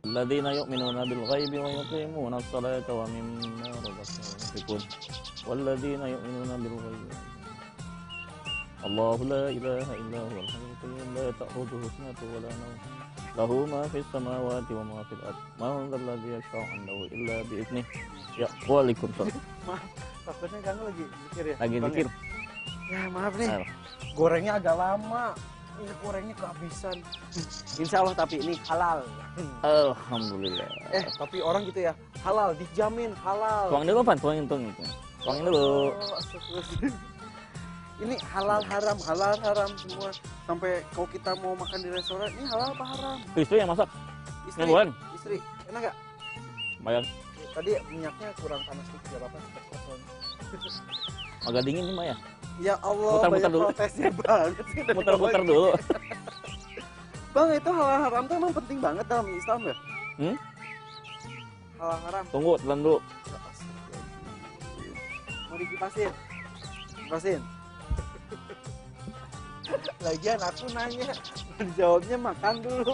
Alladzina yu'minuna bil ghaibi wa yuqimuna as-salata wa mimma razaqnahum yunfiqun. Walladzina yu'minuna bil ghaibi. Allahu la ilaha illa huwal hayyul qayyum la ta'khudhuhu sinatun wa la nawm. Lahu ma fis samawati wa ma fil ardh. Man dzal ladzi yashfa'u 'indahu illa bi idzni. Ya, waalaikumsalam. Maaf, takutnya ganggu lagi zikir ya. Lagi Bang, zikir. Ya maaf nih, Ayo. gorengnya agak lama. Ini gorengnya kehabisan. Insya Allah tapi ini halal. Alhamdulillah. Tapi orang gitu ya, halal, dijamin halal. Tuang dulu, Pan. Tuangin dulu. Oh, astagfirullahaladzim. Ini halal haram semua. Sampai kalau kita mau makan di restoran, ini halal apa haram? Istri yang masak. Istri, Bukan? istri, enak gak? Bayar. Tadi minyaknya kurang panas dikit, gak apa-apa. Agak dingin nih, Maya. Ya Allah, Muter-muter banyak dulu. protesnya banget sih. dari Muter-muter bawah. dulu. Bang, itu halal haram tuh emang penting banget dalam Islam ya? Hmm? Halal haram. Tunggu, telan dulu. Mau dikipasin? Kipasin? Lagian aku nanya, jawabnya makan dulu.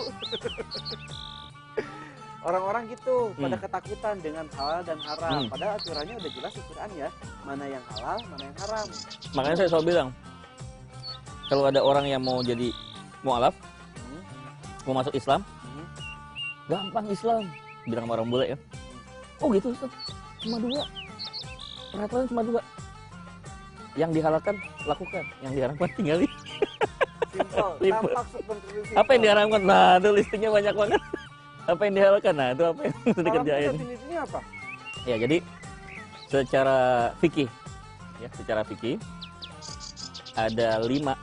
Orang-orang gitu, pada ketakutan dengan halal dan haram. Padahal aturannya udah jelas di Quran ya. Mana yang halal, mana yang haram. Makanya saya selalu bilang, kalau ada orang yang mau jadi mu'alaf, mau masuk Islam, gampang Islam. Bilang sama orang bule ya. Oh gitu Ustaz, cuma 2. Peraturan cuma 2. Yang dihalalkan, lakukan. Yang diharamkan, tinggali. Simple, Simple. tampak seperti itu. Apa yang diharamkan? Nah, itu listingnya banyak banget. Apa yang dihalalkan? Nah, itu apa yang harus Haram itu dikerjain. definisinya apa? Ya, jadi secara fikih, ya, secara fikih ada 5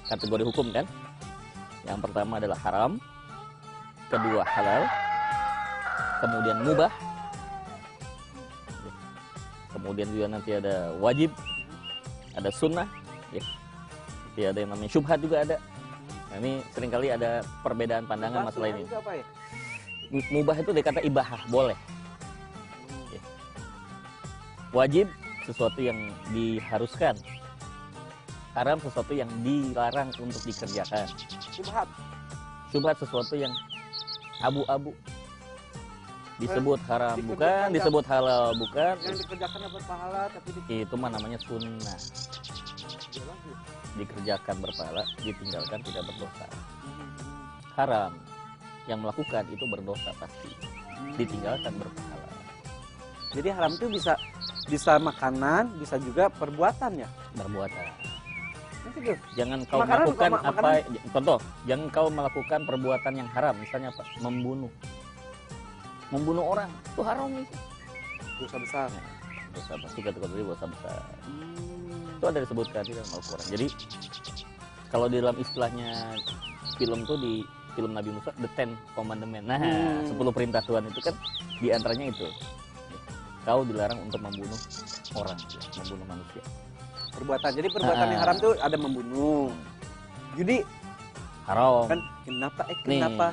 kategori hukum kan. Yang pertama adalah haram, kedua halal, kemudian mubah, kemudian juga nanti ada wajib, ada sunnah, ya. Nanti ada yang namanya syubhat juga ada. Nah, ini seringkali ada perbedaan pandangan masalah ini. Itu apa ya? Mubah itu dari kata ibahah, boleh. Ya. Wajib, sesuatu yang diharuskan. Haram, sesuatu yang dilarang untuk dikerjakan. Syubhat. Syubhat, sesuatu yang abu-abu. Disebut haram Dikerjakan bukan, nggak? disebut halal bukan. Yang dikerjakan berpahala tapi Itu mah namanya sunnah. Dikerjakan berpahala, ditinggalkan tidak berdosa. Haram, yang melakukan itu berdosa pasti. Ditinggalkan berpahala. Jadi haram itu bisa makanan, bisa juga perbuatan ya. Perbuatan. Itu tuh. Jangan kau Makanan, melakukan makanan. contoh, jangan kau melakukan perbuatan yang haram, misalnya apa? Membunuh orang, itu haram itu. Dosa besar. Nah, dosa pasti kategori dosa besar. Itu ada disebutkan di dalam Al-Quran. Jadi kalau di dalam istilahnya film tuh di film Nabi Musa, The Ten Commandment. Nah, 10 perintah Tuhan itu kan diantaranya itu. Kau dilarang untuk membunuh orang, membunuh manusia. Perbuatan. Jadi perbuatan yang haram tuh ada membunuh. Judi Haram. kan kenapa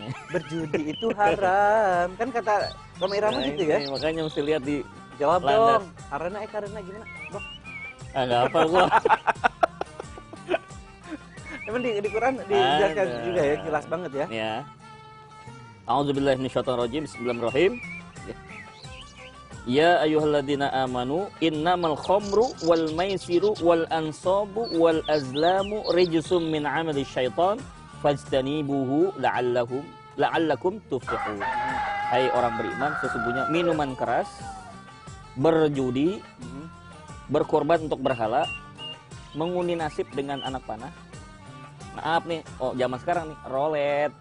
Nih. berjudi itu haram? Kan kata Roma Irama Nah, gitu ini ya. makanya mesti lihat di Jawab landas. dong. Karena gimana? Bok. nggak apa gua. Emang di Quran dijelaskan Ada. juga ya, jelas banget ya. Ya. A'udzubillahi minasyaitonirrajim. Bismillahirrahmanirrahim. Ya ayyuhalladzina amanu innamal khamru wal maisiru wal ansabu wal azlamu rijsum min 'amali syaitan fajtanibuhu la'allakum tuflihun. Hai orang beriman, sesungguhnya minuman keras, berjudi, berkorban untuk berhala, mengundi nasib dengan anak panah. Maaf nih, zaman sekarang nih, rolet.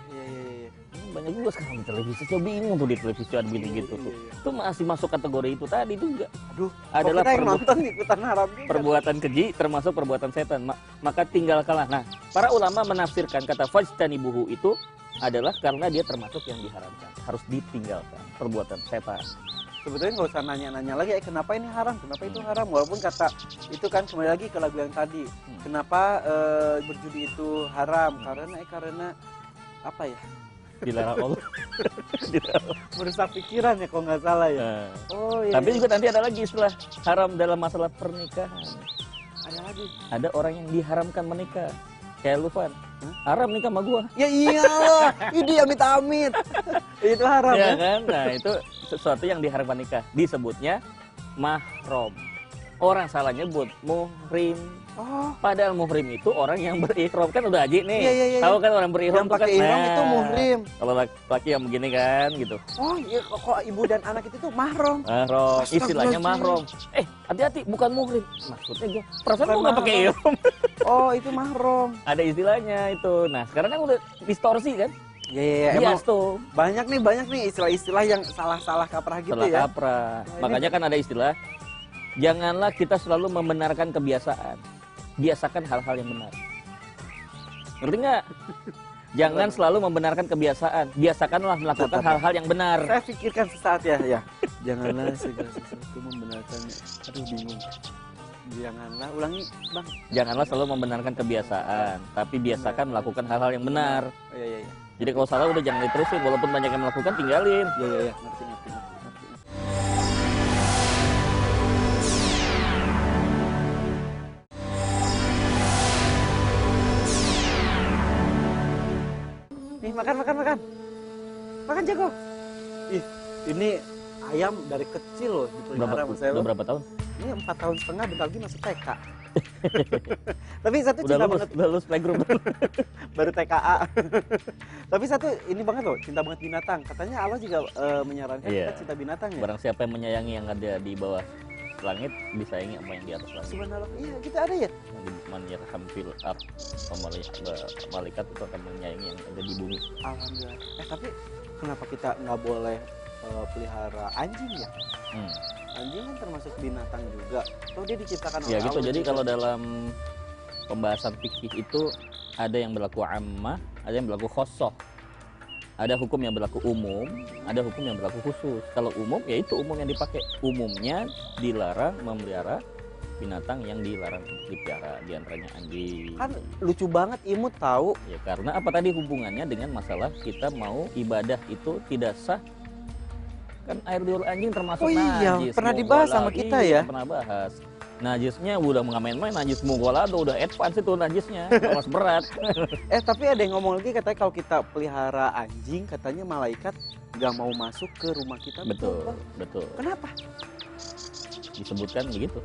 Iya. Banyak juga sekarang di televisi, saya bingung tuh di televisi ada gitu-gitu tuh. Itu masih masuk kategori itu tadi juga. Aduh, Adalah kita yang nonton ikutan haram juga. perbuatan keji termasuk perbuatan setan. Maka tinggalkanlah. Nah, para ulama menafsirkan kata fajtanibuhu itu adalah karena dia termasuk yang diharamkan, harus ditinggalkan, perbuatan setan. Sebetulnya nggak usah nanya-nanya lagi, kenapa ini haram, kenapa itu haram. Walaupun kata itu kan kembali lagi ke lagu yang tadi. Kenapa berjudi itu haram? Karena apa ya? Dilarang Allah. Merusak pikiran ya kalau nggak salah ya. Nah, Oh iya. tapi juga nanti ada lagi istilah haram dalam masalah pernikahan. ada lagi. Ada orang yang diharamkan menikah. Kayak lu, Fan. Haram nikah sama gua. Ya iyalah, ini amit-amit. Itu haram Ya ya. kan? Nah, itu sesuatu yang diharamkan nikah. Disebutnya mahram. Orang salah nyebut muhrim. Oh, Padahal muhrim itu orang yang berihram, kan udah haji nih. Iya, iya, iya. Tahu kan orang berihram yang tuh kan. pakai ihram itu Nah, muhrim. Kalau laki yang begini kan gitu. Oh, iya kok ibu dan anak itu tuh mahram. Mahram, istilahnya Astagfirullahaladzim. mahram. Hati-hati, bukan muhrim. Maksudnya gua, perasaan Bukan gua nggak pakai mahram. ihram. Oh, itu mahram. Ada istilahnya itu. Nah, sekarang kan udah distorsi kan? Ya, ya, ya. Emang Bias tuh. banyak nih istilah-istilah yang salah-salah kaprah gitu Setelah ya. kaprah. Nah, ini Makanya kan ada istilah, janganlah kita selalu membenarkan kebiasaan. Biasakan hal-hal yang benar. Ngerti nggak? Jangan selalu membenarkan kebiasaan. Biasakanlah melakukan Tetap. hal-hal yang benar. Saya pikirkan sesaat ya. Janganlah segala sesuatu membenarkannya. Aduh bingung. Janganlah ulangi, Bang. Janganlah selalu membenarkan kebiasaan, tapi biasakan melakukan hal-hal yang benar. Oh, iya, iya, iya. Jadi kalau salah udah jangan diterusin, walaupun banyak yang melakukan tinggalin. Iya, iya, iya. Ngerti. Nih, makan. Makan jago. Ih, ini ayam dari kecil loh dipelihara sama saya Udah loh. berapa tahun? Ini 4 tahun setengah, bentar lagi masuk TK. Tapi satu Udah cinta lulus, banget, udah lulus playgroup. baru TKA. Tapi satu ini banget loh, cinta banget binatang. Katanya Allah juga menyarankan Iya. kita cinta binatang ya. Barang siapa yang menyayangi yang ada di bawah langit, disayangi apa yang di atas langit. Subhanallah. Iya, kita ada ya. Man yarham fil ard, malaikat itu akan menyayangi yang ada di bumi. Alhamdulillah. Tapi kenapa kita nggak boleh pelihara anjing ya? Anjing kan termasuk binatang juga. Toh dia diciptakan Ya oleh gitu. Allah Jadi juga. kalau dalam pembahasan fikih itu ada yang berlaku ammah, ada yang berlaku khosoh. Ada hukum yang berlaku umum, ada hukum yang berlaku khusus. Kalau umum, ya itu umum yang dipakai. Umumnya dilarang memelihara binatang yang dilarang dipelihara, diantaranya anjing. Kan lucu banget imut tahu. Ya karena apa tadi hubungannya dengan masalah kita mau ibadah itu tidak sah. Kan air liur anjing termasuk Oh iya, najis. pernah dibahas sama Mughalado. kita Iya, ya? pernah bahas. Najisnya udah nggak main-main, najis mughalado udah advance itu najisnya, kelas berat. Tapi ada yang ngomong lagi katanya kalau kita pelihara anjing katanya malaikat nggak mau masuk ke rumah kita. Betul, Bang? betul. Kenapa? Disebutkan begitu,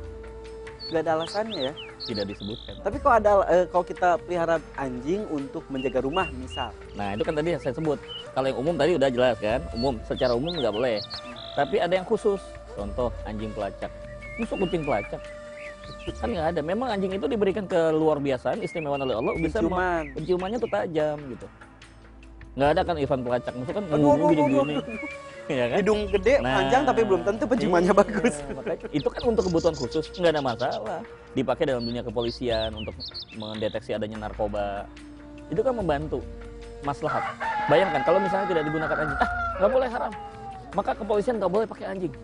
Gak ada alasannya ya. tidak disebutkan. Tapi kalau ada kalau kita pelihara anjing untuk menjaga rumah misal. Nah itu kan tadi yang saya sebut. Kalau yang umum tadi udah jelas kan, umum secara umum nggak boleh. Tapi ada yang khusus, contoh anjing pelacak. Masuk kucing pelacak? Kan nggak ada. Memang anjing itu diberikan keluar biasaan, istimewa oleh Allah, bisa Penciuman. penciumannya tuh tajam gitu. Nggak ada kan Ivan pelacak, maksudnya kan Aduh, gini-gini. Ya kan? Hidung gede, panjang tapi belum tentu penciumannya iya, bagus. makanya itu kan untuk kebutuhan khusus, nggak ada masalah. Dipakai dalam dunia kepolisian untuk mendeteksi adanya narkoba. Itu kan membantu maslahat. Bayangkan kalau misalnya tidak digunakan anjing, nggak boleh haram. Maka kepolisian nggak boleh pakai anjing.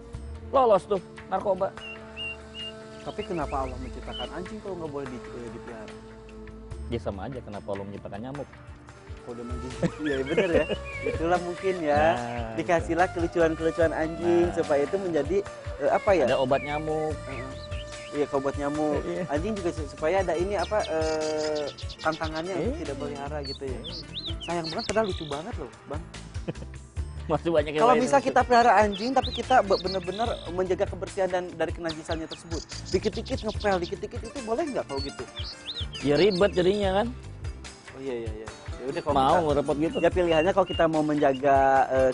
Lolos tuh narkoba. Tapi kenapa Allah menciptakan anjing kalau nggak boleh dipelihara? Ya sama aja kenapa Allah menciptakan nyamuk. Kalau udah anjing, iya bener ya. Itulah mungkin ya. Nah, Dikasihlah kelucuan-kelucuan anjing Nah. supaya itu menjadi apa ya? ada obat nyamuk. Iya, kalau buat nyamuk. Iya. Anjing juga supaya ada ini apa tantangannya untuk Iya. tidak pelihara gitu ya. Sayang banget padahal lucu banget loh, Bang. Masih banyak yang Kalau lain. bisa kita pelihara anjing tapi kita benar-benar menjaga kebersihan dan dari kenajisannya tersebut. Dikit-dikit ngepel, dikit-dikit itu boleh nggak kalau gitu? Ya ribet jadinya kan. Oh iya. Ya udah kalau Mau kita- repot gitu. ya pilihannya kalau kita mau menjaga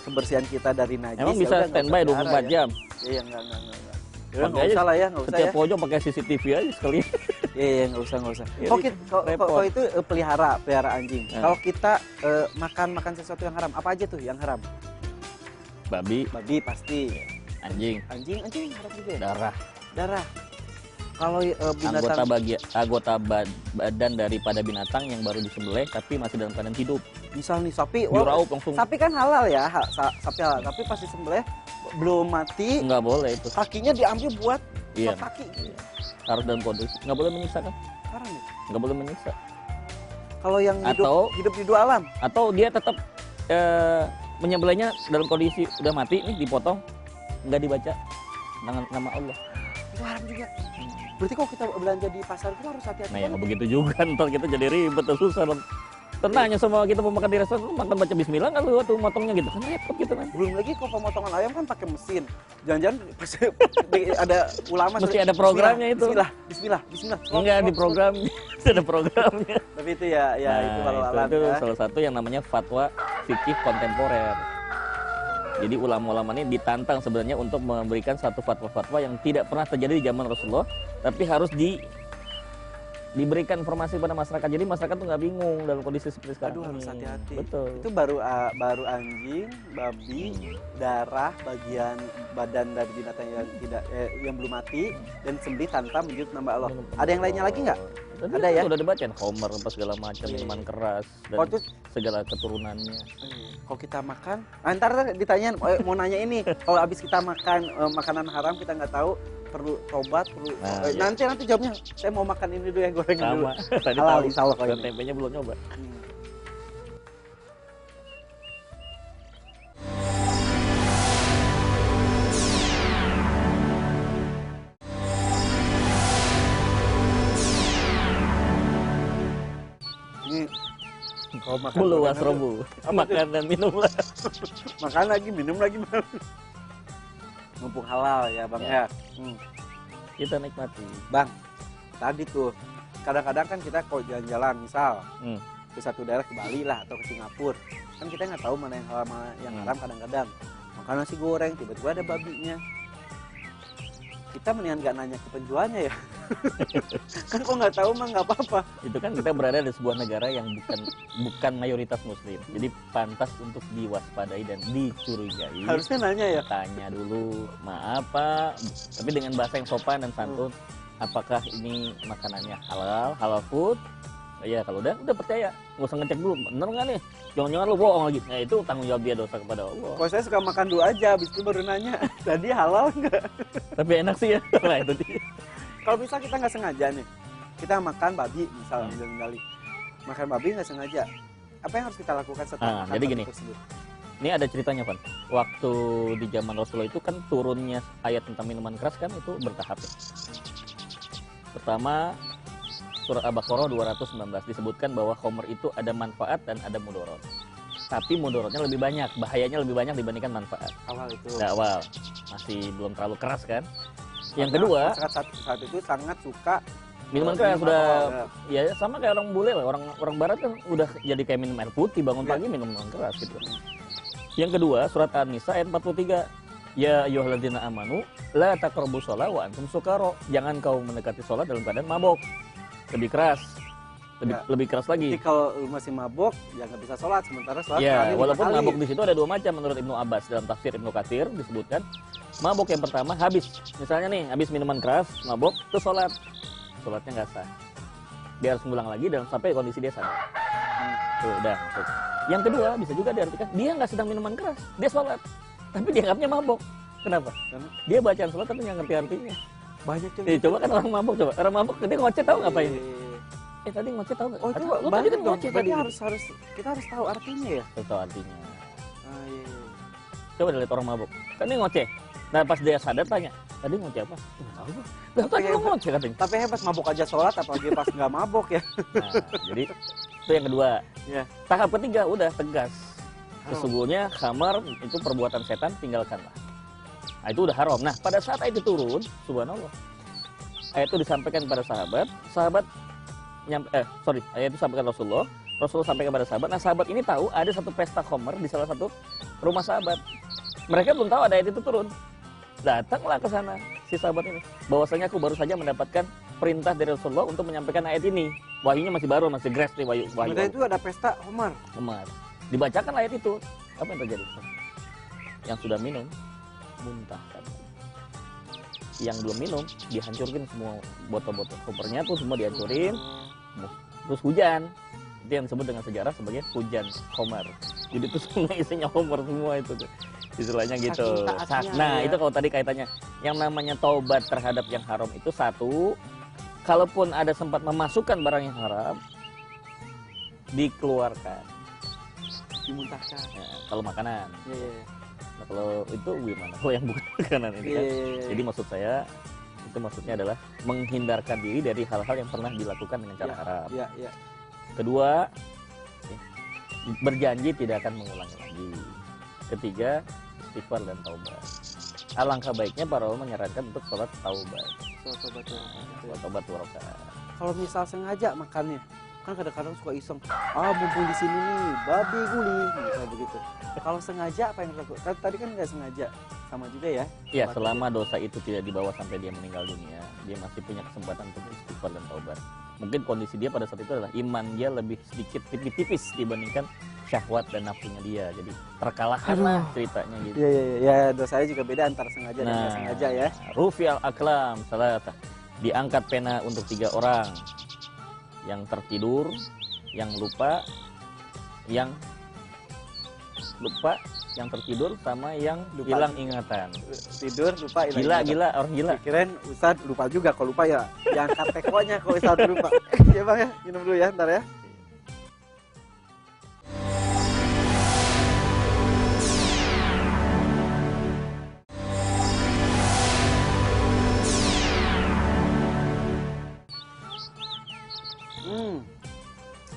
kebersihan kita dari najis. Emang ya bisa udah nggak standby usah 24 pelihara jam. ya. Iya, enggak. Ya udah, Pakai nggak aja usah lah ya, nggak usah Setiap ya. pojok pakai CCTV aja sekali. Iya, nggak usah. Ya, Kalau repot. kalau itu pelihara anjing. Nah. Kalau kita makan sesuatu yang haram, apa aja tuh yang haram? Babi, Babi pasti. anjing, Anjing haram juga ya? darah, Darah. Kalau binatang anggota badan daripada binatang yang baru disembelih tapi masih dalam keadaan hidup. misal nih sapi, Diraup langsung. sapi kan halal ya, sapi halal. Tapi pasti sembelih belum mati, Nggak boleh itu. kakinya diambil buat Iya, sop kaki. harus dalam kondisi. Nggak boleh menyiksa kan? Haram ya? Nggak boleh menyiksa. Kalau yang Atau- hidup di dua alam, Atau dia tetap menyembelihnya dalam kondisi udah mati nih, dipotong, nggak dibaca nama Allah. itu haram juga. Berarti kalau kita belanja di pasar itu harus hati-hati. Nah ya nggak begitu juga, ntar kita jadi ribet tuh, susah. Tenangnya semua kita mau makan di restoran, lu makan baca bismillah nggak lu tuh motongnya gitu kan repot gitu kan. Belum lagi kalau pemotongan ayam kan pakai mesin. Jangan-jangan ada ulama Mesti ada programnya itu. Bismillah, bismillah, bismillah. Enggak di programnya, ada programnya. Tapi itu ya itu Nah, kalau itu, alam itu ya. salah satu yang namanya fatwa fikih kontemporer. Jadi ulama-ulama ini ditantang sebenarnya untuk memberikan satu fatwa-fatwa yang tidak pernah terjadi di zaman Rasulullah, tapi harus diberikan informasi kepada masyarakat. Jadi masyarakat tuh nggak bingung dalam kondisi seperti sekarang. Aduh, harus ini. hati-hati. Betul. Itu baru anjing, babi, darah, bagian badan dari binatang yang tidak yang belum mati dan sembelih tanpa menyebut nama Allah. Ada yang lainnya lagi nggak? Tadi Ada ya? Udah dibacain Homer apa segala macam, minuman keras dan Oh, itu segala keturunannya. kalau kita makan, ntar ditanyain mau nanya ini, kalau habis kita makan makanan haram kita nggak tahu, perlu tobat, perlu Nah, iya. nanti jawabnya saya mau makan ini dulu yang gorengan dulu. Sama. Tadi Halal, tahu. insya Allah kalau Dan ini. tempenya belum nyoba. Ini kalau makan Bulu gorengan wasrobu. Apa Makan dan minum lah. makan lagi, minum lagi Bang. Mumpung halal ya Bang ya. Kita nikmati. Bang, tadi tuh kadang-kadang kan kita kalau jalan-jalan misal Hmm. ke satu daerah, ke Bali lah atau ke Singapura, kan kita nggak tahu mana yang halal mana yang haram. Kadang-kadang makan nasi goreng tiba-tiba ada babinya, kita mendingan nggak nanya ke penjualnya ya. Kan kok nggak tahu mah nggak apa-apa. Itu kan kita berada di sebuah negara yang bukan mayoritas muslim. Jadi pantas untuk diwaspadai dan dicurigai. Harusnya nanya ya. Tanya dulu, maaf Pak, tapi dengan bahasa yang sopan dan santun, apakah ini makanannya halal food? Ya kalau udah percaya, nggak usah ngecek dulu, bener nggak nih? Jangan-jangan lu bohong lagi. Nah itu tanggung jawab dia, dosa kepada Allah. Kalau saya suka makan dulu aja, habis itu baru nanya tadi halal nggak. Tapi enak sih ya. Nah itu dia. Kalau misal kita nggak sengaja nih, kita makan babi misal jalan Bali, makan babi nggak sengaja, apa yang harus kita lakukan setelah makan jadi babi gini. tersebut? Ini ada ceritanya, Pan. Waktu di zaman Rasulullah itu kan turunnya ayat tentang minuman keras kan itu bertahap. Ya. Pertama, surat Al-Baqarah 219 disebutkan bahwa khamr itu ada manfaat dan ada mudarat. Tapi mudaratnya lebih banyak, bahayanya lebih banyak dibandingkan manfaat. Awal itu. Nah, awal masih belum terlalu keras kan. Yang Karena kedua, masyarakat saat itu sangat suka minuman keras minuman sudah alkohol, ya sama kayak orang bule lah, orang barat kan udah jadi kayak minum air putih, bangun Ya. pagi minum minuman keras gitu. Yang kedua, surat An-Nisa ayat 43. Ya ayyuhalladzina amanu la taqrabus shalah wa antum sukara. Jangan kau mendekati sholat dalam keadaan mabok. Lebih keras. Lebih keras lagi. Jadi kalau lu masih mabok, ya nggak bisa sholat. Sementara sholat Ya, sekali, walaupun 5 kali. mabok di situ ada dua macam menurut Ibnu Abbas. Dalam tafsir Ibnu Katsir disebutkan mabok yang pertama habis. Misalnya nih, habis minuman keras, mabok, terus sholat. Sholatnya nggak sah. Dia harus ngulang lagi dan sampai kondisi dia sadar. Tuh, udah. Tuh. Yang kedua bisa juga diartikan dia nggak sedang minuman keras, dia sholat, tapi dianggapnya mabok. Kenapa? Karena Dia bacaan sholat tapi nggak ngerti artinya. banyak yang Coba kan orang mabok, coba orang mabok dia ngoceh tahu ngapain? Tadi ngoceh tahu nggak? Oh itu Lu tadi banyak kan dong. ngoceh Berarti tadi. harus kita harus tahu artinya ya. Tahu artinya. Ah, iya. Coba dilihat orang mabok. Kan dia ngoceh. Nah pas dia sadar tanya, tadi ngoceh apa? Nggak tahu gua. Lah tadi lu ngoceh katanya. Tapi hebat mabok aja sholat, apalagi pas nggak mabok ya. Nah, jadi itu yang kedua. Ya. Tahap ketiga udah tegas. Sesungguhnya khamar itu perbuatan setan, tinggalkanlah. Nah, itu udah haram. Nah, pada saat ayat itu turun, subhanallah. Ayat itu disampaikan kepada sahabat, ayat itu disampaikan Rasulullah sampaikan kepada sahabat. Nah, sahabat ini tahu ada satu pesta khamar di salah satu rumah sahabat. Mereka belum tahu ada ayat itu turun. Datanglah ke sana si sahabat ini. Bahwasanya aku baru saja mendapatkan perintah dari Rasulullah untuk menyampaikan ayat ini. Wahyunya masih baru, masih fresh nih wahyu. Sebenarnya itu ada pesta Umar. Kemar. Dibacakan ayat itu. Apa yang terjadi? Yang sudah minum muntahkan. Yang belum minum dihancurin semua botol-botol kopernya tuh semua dihancurin. Terus hujan. Itu yang disebut dengan sejarah sebagai hujan khamar. Jadi itu semua isinya khamar semua itu tuh. Istilahnya gitu. Saking taatnya Nah, ya. itu kalau tadi kaitannya yang namanya taubat terhadap yang haram itu satu, kalaupun ada sempat memasukkan barang yang haram dikeluarkan. Dimuntahkan. Ya, kalau makanan. Iya. Nah, kalau itu gimana? Kalau yang bukan makanan ini kan. Iya. Jadi maksud saya Itu maksudnya adalah menghindarkan diri dari hal-hal yang pernah dilakukan dengan cara haram. Iya, iya. Kedua, berjanji tidak akan mengulangi lagi. Ketiga, istighfar dan taubat. Alangkah baiknya para ulama menyarankan untuk sholat taubat. Sholat taubat 2 rakaat. Kalau misal sengaja makannya, kan kadang-kadang suka iseng, mumpung di sini nih, babi guling, kayak begitu. Kalau sengaja apa yang dilakukan? Tadi kan nggak sengaja, sama juga ya? Ya, selama dosa itu tidak dibawa sampai dia meninggal dunia, dia masih punya kesempatan untuk istighfar dan taubat. Mungkin kondisi dia pada saat itu adalah iman dia lebih sedikit tipis dibandingkan syahwat dan nafsunya dia. Jadi terkalahkan lah ceritanya gitu. Iya, dosanya juga beda antara sengaja dan nggak sengaja ya. Rufi'al aklam salatah. Diangkat pena untuk 3 orang. Yang tertidur, yang lupa, yang tertidur sama yang Lupa. hilang ingatan. Tidur, lupa, hilang. Gila, orang gila. Kirain Ustad lupa juga, kalau lupa ya diangkat tekonya kalau Ustad lupa. Ya Bang ya, minum dulu ya, ntar ya.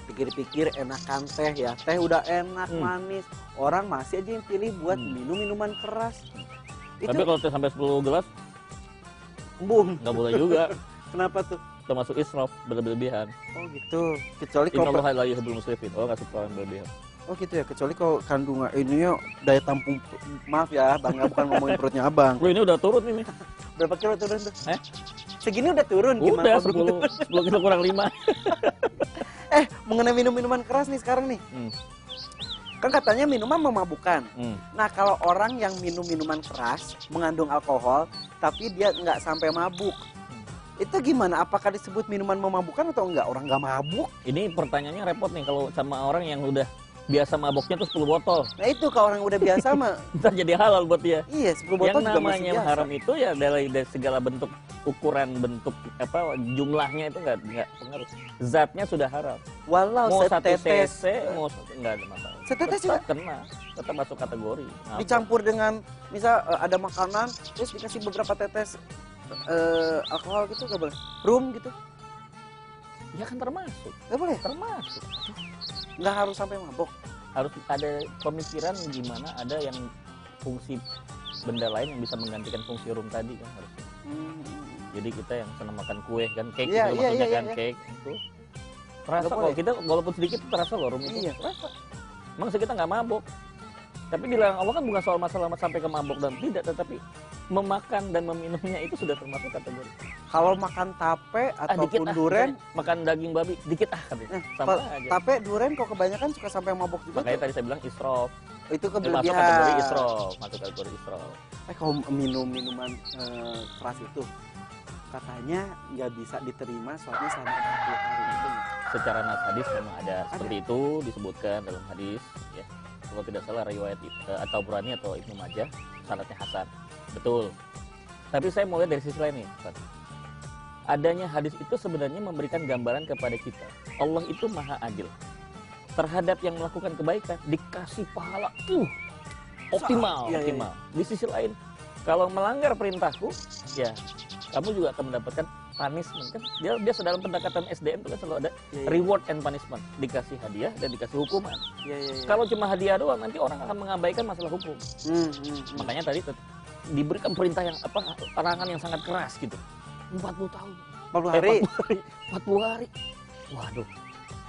Pikir-pikir enakan teh ya, teh udah enak, manis. Orang masih aja yang pilih buat minum minuman keras. Tapi kalau teh sampai 10 gelas, embung. nggak boleh juga. Kenapa tuh? Termasuk israf, berlebihan. Oh gitu. Kecuali Inna kalau Allah la yuhibbul musrifin. Oh, nggak suka yang berlebihan. oh gitu ya, kecuali kalau kandungan ininya daya tampung, maaf ya Bang, bukan ngomongin perutnya Abang. Loh, ini udah turun ini. Berapa kilo turun tuh? Segini udah turun, Udah, gimana? 10 kilo kurang 5. Mengenai minuman keras nih sekarang nih. Kan katanya minuman memabukkan. Nah, kalau orang yang minum minuman keras mengandung alkohol, tapi dia nggak sampai mabuk, itu gimana? Apakah disebut minuman memabukkan atau enggak? Orang nggak mabuk. Ini pertanyaannya repot nih kalau sama orang yang udah biasa maboknya tuh 10 botol. Nah itu kalau orang udah biasa mah Ntar jadi halal buat dia. iya 10 botol Yang juga masih namanya biasa. haram itu ya dari segala bentuk ukuran bentuk jumlahnya itu nggak pengaruh. Zatnya sudah haram. Walau Mau 1 setetes cc mau nggak ada masalah. Setetes Tetap juga? kena, tetap masuk kategori. Ngapa? dicampur dengan misal ada makanan terus dikasih beberapa tetes alkohol gitu nggak boleh? Rum gitu Ya kan termasuk, nggak boleh? termasuk. Nggak harus sampai mabok. Harus ada pemikiran gimana ada yang fungsi benda lain yang bisa menggantikan fungsi rum tadi kan harusnya. Jadi kita yang senang makan kue kan, cake Iya, itu iya, maksudnya iya, kan, iya. cake itu terasa Nggak kalau boleh. kita walaupun sedikit itu terasa loh rum itu. Iya. Terasa. Emang kita nggak mabok. Tapi dilarang Allah kan bukan soal masalah sampai ke mabok dan tidak, tetapi memakan dan meminumnya itu sudah termasuk kategori. Kalau makan tape ataupun duren, misalnya makan daging babi sedikit katanya. Sama aja. tape duren kok kebanyakan suka sampai mabok juga Makanya tuh. tadi saya bilang israf. Itu Masuk kelebihan. kategori israf, masuk kategori israf. Kalau minum minuman keras itu katanya nggak bisa diterima soalnya selama 40 hari itu. Secara nas hadis memang ada seperti itu disebutkan dalam hadis ya. Kalau tidak salah riwayat atau Tabrani atau Ibnu Majah sanadnya hasan. Betul. Tapi saya mau lihat dari sisi lain nih, Ustaz. Adanya hadis itu sebenarnya memberikan gambaran kepada kita. Allah itu maha adil. Terhadap yang melakukan kebaikan dikasih pahala optimal, Iya, iya, optimal. Di sisi lain kalau melanggar perintahku, ya kamu juga akan mendapatkan punishment kan. Dia dalam pendekatan SDM itu kan selalu ada Iya. reward and punishment, dikasih hadiah dan dikasih hukuman. Iya. Kalau cuma hadiah doang nanti orang akan mengabaikan masalah hukum. Makanya tadi diberikan perintah yang larangan yang sangat keras gitu. 40 tahun. 40 hari. 40 hari. Waduh.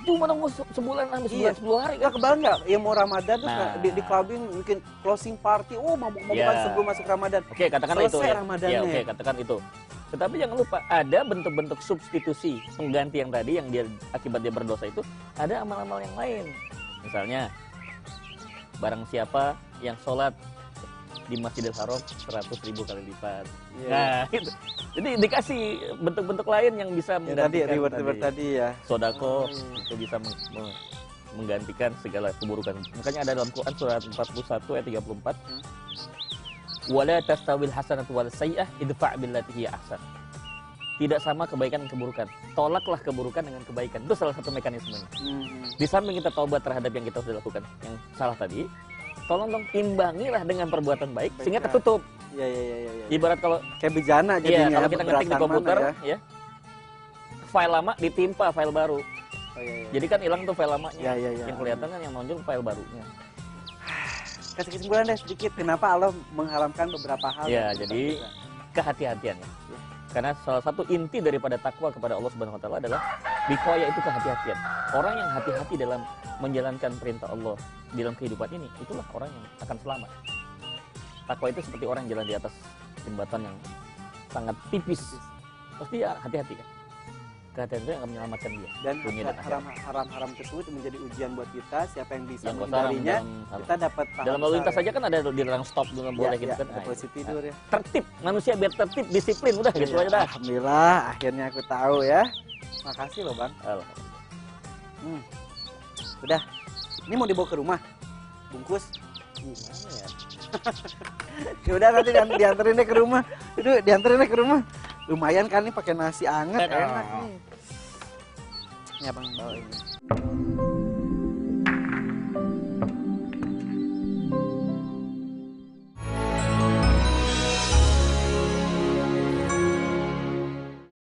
Cuma nunggu sebulan sampai Iya. 10 hari Nggak kan. kebayang nggak? Ya mau Ramadan terus Nah. di clubbing mungkin closing party. Mabuk-mabukan Iya. sebelum masuk Ramadan. Oke, katakan itu Selesai ya. Ramadannya. Ya, oke, katakan itu. Tetapi jangan lupa ada bentuk-bentuk substitusi pengganti yang tadi yang dia akibat dia berdosa itu ada amal-amal yang lain. Misalnya barang siapa yang sholat di Masjidil Haram 100.000 kali lipat. Iya. Nah, itu. Jadi dikasih bentuk-bentuk lain yang bisa Ya tadi menggantikan reward tadi ya. sodako iya. itu bisa menggantikan segala keburukan. Makanya ada dalam Quran surat 41 ayat 34. Wala tastawil hasanatu wal sayyi'ah idfa' billati hiya ahsan. Tidak sama kebaikan dan keburukan. Tolaklah keburukan dengan kebaikan. Itu salah satu mekanismenya. Di samping kita taubat terhadap yang kita sudah lakukan yang salah tadi, tolong dong imbangilah dengan perbuatan baik sehingga Baiknya. tertutup. Iya, iya, iya, iya. Ibarat kalau kayak bejana iya, jadinya. kalau kita ngetik di keberatan komputer mana ya. File lama ditimpa file baru. Oh, iya, iya. Jadi kan hilang tuh file lamanya. Iya, iya, iya. Yang kelihatan kan yang nonjol file barunya. Kasih kesimpulan deh sedikit, kenapa Allah mengharamkan beberapa hal? Ya, yang jadi kita- kehati-hatian ya. Ya. Karena salah satu inti daripada takwa kepada Allah Subhanahu wa taala adalah wiqayah, itu kehati-hatian. Orang yang hati-hati dalam menjalankan perintah Allah di dalam kehidupan ini, itulah orang yang akan selamat. Takwa itu seperti orang yang jalan di atas jembatan yang sangat tipis. Pasti ya hati-hati kan. Kehati-hatian itu yang akan menyelamatkan dia. Dan dunia dan akhirat. haram-haram tersebut menjadi ujian buat kita, siapa yang bisa Yang kotor menghindarinya, dalam, kita dapat pahala dalam lalu lintas besar, saja kan ada dilarang stop, belum boleh gitu kan. ada posisi tidur ya. Tertib, manusia biar tertib, disiplin, udah gitu Iya, aja dah. Alhamdulillah, akhirnya aku tahu ya. Makasih loh Bang. Alhamdulillah. Udah, ini mau dibawa ke rumah, bungkus. Gimana ya? Ya udah nanti dianterin deh ke rumah. Itu dianterin deh ke rumah. Lumayan kan nih pakai nasi anget, enak nih. Ini abang bawa ini.